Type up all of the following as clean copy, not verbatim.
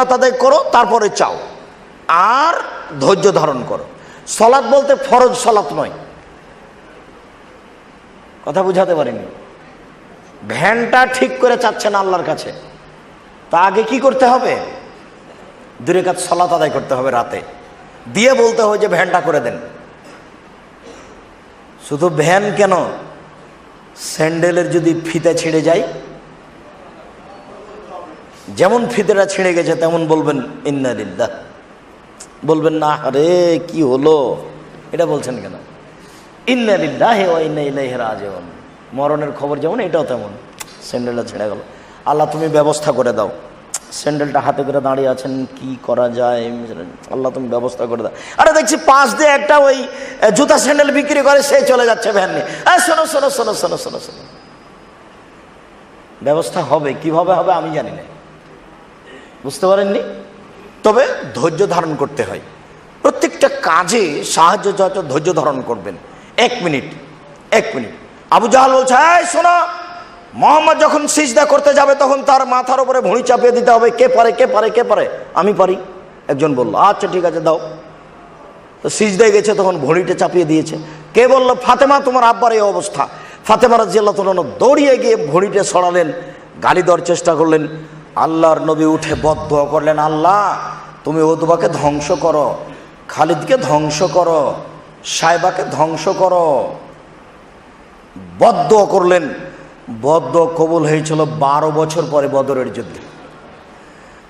আদায় করো, তারপরে চাও, আর ধৈর্য ধারণ করো। সলাৎ বলতে ফরজ সলাৎ নয়, কথা বুঝাতে পারিনি। ভ্যানটা ঠিক করে চাচ্ছেন আল্লাহর কাছে, তা আগে কি করতে হবে? 2 রাকাত সলাৎ আদায় করতে হবে রাতে, দিয়ে বলতে হবে যে ভ্যানটা করে দেন। শুধু ভ্যান কেন, স্যান্ডেলের যদি ফিতে ছিঁড়ে যায়, যেমন ফিতেটা ছিঁড়ে গেছে তেমন বলবেন ইন্না লিল্লাহ, বলবেন না আরে কি হলো, এটা বলছেন কেন? ইন্না লিল্লাহি ওয়া ইন্না ইলাইহি রাজিউন। মরণের খবর যেমন এটাও তেমন, স্যান্ডেলটা ছিঁড়ে গেল, আল্লাহ তুমি ব্যবস্থা করে দাও। স্যান্ডেলটা হাতে করে দাঁড়িয়ে আছেন, কি করা যায়, আল্লাহ তুমি ব্যবস্থা করে দাও। আরে দেখছি পাশ দিয়ে একটা ওই জুতা স্যান্ডেল বিক্রি করে, সে চলে যাচ্ছে ভ্যান নিয়ে। শোনো শোনো শোনো শোনো শোনো শোনো, ব্যবস্থা হবে, কিভাবে হবে আমি জানি না, বুঝতে পারেননি? তবে ধৈর্য ধারণ করতে হয়, প্রত্যেকটা কাজে সাহায্য যত ধৈর্য ধারণ করবেন। 1 মিনিট আবু জাহাল বলছে, শোনো, মোহাম্মদ যখন সিজদা করতে যাবে তখন তার মাথার উপরে ভুঁড়ি চাপিয়ে দিতে হবে। কে পারে কে পারে কে পারে? আমি পারি। একজন বলল, আচ্ছা ঠিক আছে দাও। তো সিজদায় গেছে, তখন ভুঁড়িটা চাপিয়ে দিয়েছে। কে বলল? ফাতেমা, তোমার আব্বার এই অবস্থা। ফাতেমা রাদিয়াল্লাহু তাআলা দৌড়িয়ে গিয়ে ভুঁড়িটা সরালেন, গালি দেওয়ার চেষ্টা করলেন। আল্লাহর নবী উঠে বদদুয়া করলেন, আল্লাহ তুমি উতবাকে ধ্বংস করো, খালিদকে ধ্বংস করো, সাইবাকে ধ্বংস করো। বদদুয়া করলেন, বদদুয়া কবুল হয়েছিল 12 বছর পরে বদরের যুদ্ধে।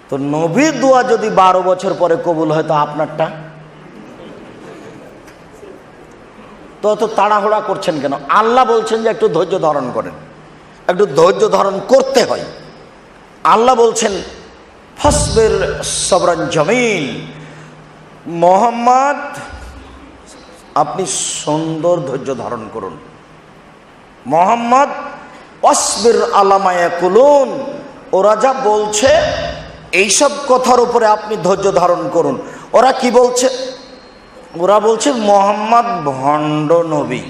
তো নবীর দোয়া যদি 12 বছর পরে কবুল হয়, তো আপনারটা তো তাড়াহুড়া করছেন কেন? আল্লাহ বলছেন যে একটু ধৈর্য ধারণ করেন, একটু ধৈর্য ধারণ করতে হয়। আল্লাহ বলছেন ফাসবির সবরান জামিল, মোহাম্মদ আপনি সুন্দর ধৈর্য ধারণ করুন। মোহাম্মদ ওয়াসবির আলা মা ইয়াকুলুন, ওরা যা বলছে এইসব কথার উপরে আপনি ধৈর্য ধারণ করুন। ওরা কি বলছে? ওরা বলছে মোহাম্মদ ভণ্ড নবী,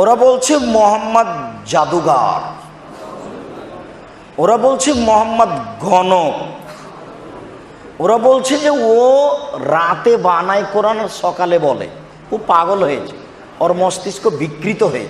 ওরা বলছে মোহাম্মদ জাদুগার, ওরা বলছে মোহাম্মদ গণক, ওরা বলছে যে ও রাতে বানায় কোরআন, সকালে বলে। ও পাগল হয়েছে, ওর মস্তিষ্ক বিকৃত হয়েছে।